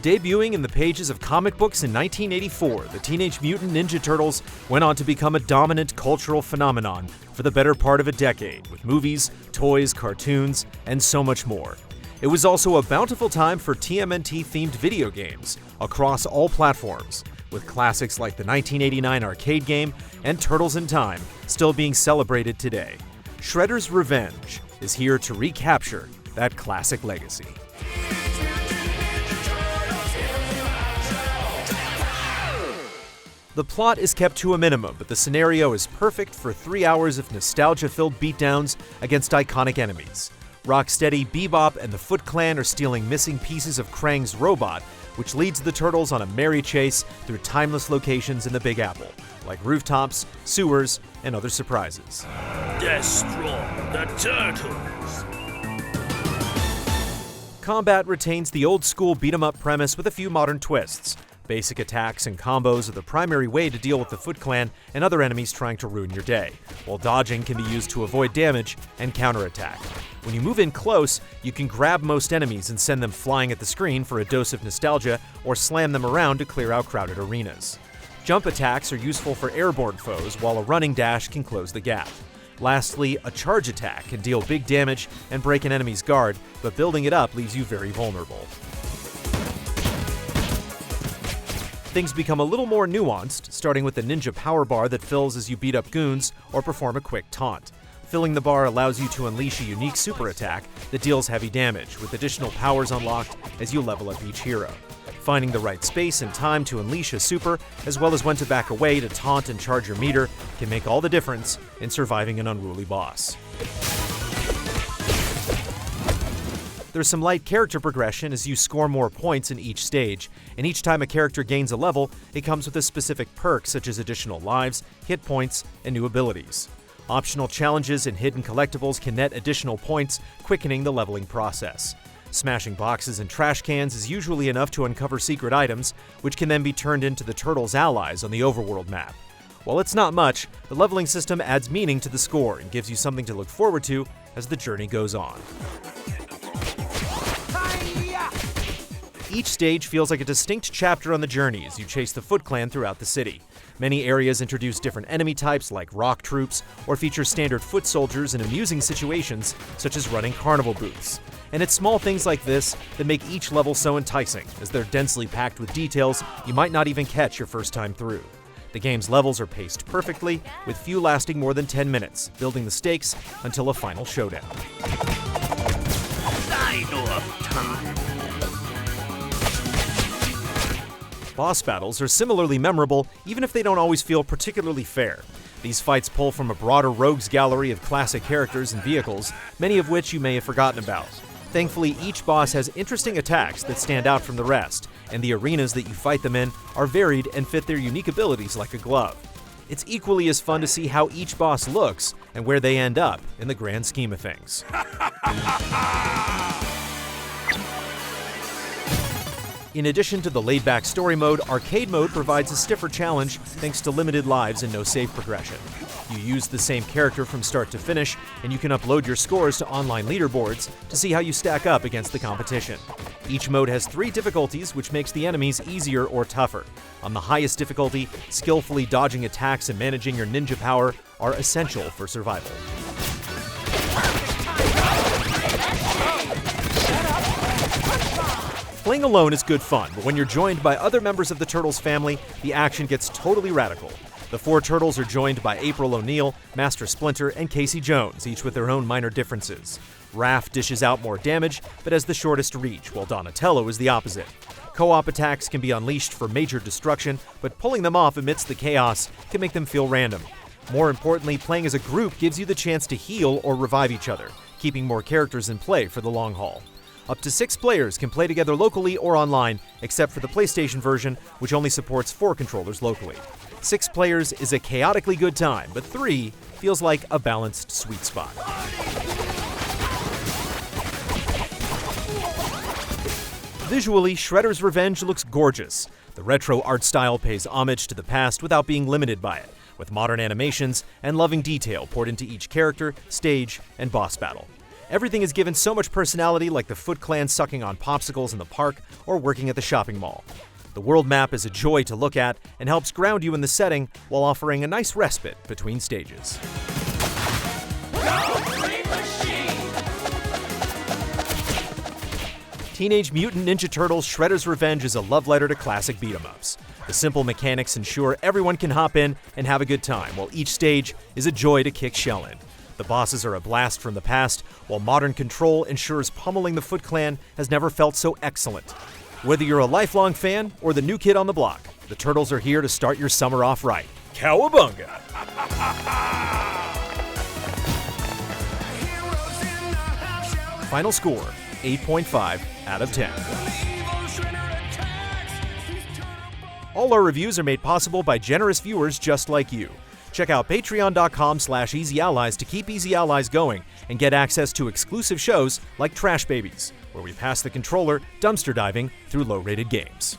Debuting in the pages of comic books in 1984, the Teenage Mutant Ninja Turtles went on to become a dominant cultural phenomenon for the better part of a decade, with movies, toys, cartoons, and so much more. It was also a bountiful time for TMNT-themed video games across all platforms, with classics like the 1989 arcade game and Turtles in Time still being celebrated today. Shredder's Revenge is here to recapture that classic legacy. The plot is kept to a minimum, but the scenario is perfect for 3 hours of nostalgia-filled beatdowns against iconic enemies. Rocksteady, Bebop, and the Foot Clan are stealing missing pieces of Krang's robot, which leads the Turtles on a merry chase through timeless locations in the Big Apple, like rooftops, sewers, and other surprises. Destroy the Turtles! Combat retains the old-school beat-em-up premise with a few modern twists. Basic attacks and combos are the primary way to deal with the Foot Clan and other enemies trying to ruin your day, while dodging can be used to avoid damage and counterattack. When you move in close, you can grab most enemies and send them flying at the screen for a dose of nostalgia, or slam them around to clear out crowded arenas. Jump attacks are useful for airborne foes, while a running dash can close the gap. Lastly, a charge attack can deal big damage and break an enemy's guard, but building it up leaves you very vulnerable. Things become a little more nuanced, starting with the ninja power bar that fills as you beat up goons or perform a quick taunt. Filling the bar allows you to unleash a unique super attack that deals heavy damage, with additional powers unlocked as you level up each hero. Finding the right space and time to unleash a super, as well as when to back away to taunt and charge your meter, can make all the difference in surviving an unruly boss. There's some light character progression as you score more points in each stage, and each time a character gains a level, it comes with a specific perk such as additional lives, hit points, and new abilities. Optional challenges and hidden collectibles can net additional points, quickening the leveling process. Smashing boxes and trash cans is usually enough to uncover secret items, which can then be turned into the Turtles' allies on the overworld map. While it's not much, the leveling system adds meaning to the score and gives you something to look forward to as the journey goes on. Each stage feels like a distinct chapter on the journey as you chase the Foot Clan throughout the city. Many areas introduce different enemy types like rock troops, or feature standard foot soldiers in amusing situations such as running carnival booths. And it's small things like this that make each level so enticing, as they're densely packed with details you might not even catch your first time through. The game's levels are paced perfectly, with few lasting more than 10 minutes, building the stakes until a final showdown. Boss battles are similarly memorable, even if they don't always feel particularly fair. These fights pull from a broader rogues gallery of classic characters and vehicles, many of which you may have forgotten about. Thankfully, each boss has interesting attacks that stand out from the rest, and the arenas that you fight them in are varied and fit their unique abilities like a glove. It's equally as fun to see how each boss looks and where they end up in the grand scheme of things. In addition to the laid-back story mode, arcade mode provides a stiffer challenge thanks to limited lives and no save progression. You use the same character from start to finish, and you can upload your scores to online leaderboards to see how you stack up against the competition. Each mode has 3 difficulties, which makes the enemies easier or tougher. On the highest difficulty, skillfully dodging attacks and managing your ninja power are essential for survival. Playing alone is good fun, but when you're joined by other members of the Turtles family, the action gets totally radical. The 4 Turtles are joined by April O'Neil, Master Splinter, and Casey Jones, each with their own minor differences. Raph dishes out more damage, but has the shortest reach, while Donatello is the opposite. Co-op attacks can be unleashed for major destruction, but pulling them off amidst the chaos can make them feel random. More importantly, playing as a group gives you the chance to heal or revive each other, keeping more characters in play for the long haul. Up to 6 players can play together locally or online, except for the PlayStation version, which only supports 4 controllers locally. 6 players is a chaotically good time, but 3 feels like a balanced sweet spot. Visually, Shredder's Revenge looks gorgeous. The retro art style pays homage to the past without being limited by it, with modern animations and loving detail poured into each character, stage, and boss battle. Everything is given so much personality, like the Foot Clan sucking on popsicles in the park or working at the shopping mall. The world map is a joy to look at and helps ground you in the setting while offering a nice respite between stages. Teenage Mutant Ninja Turtles Shredder's Revenge is a love letter to classic beat-em-ups. The simple mechanics ensure everyone can hop in and have a good time, while each stage is a joy to kick shell in. The bosses are a blast from the past, while modern control ensures pummeling the Foot Clan has never felt so excellent. Whether you're a lifelong fan or the new kid on the block, the Turtles are here to start your summer off right. Cowabunga! Final score, 8.5 out of 10. All our reviews are made possible by generous viewers just like you. Check out patreon.com/EasyAllies to keep Easy Allies going and get access to exclusive shows like Trash Babies, where we pass the controller dumpster diving through low-rated games.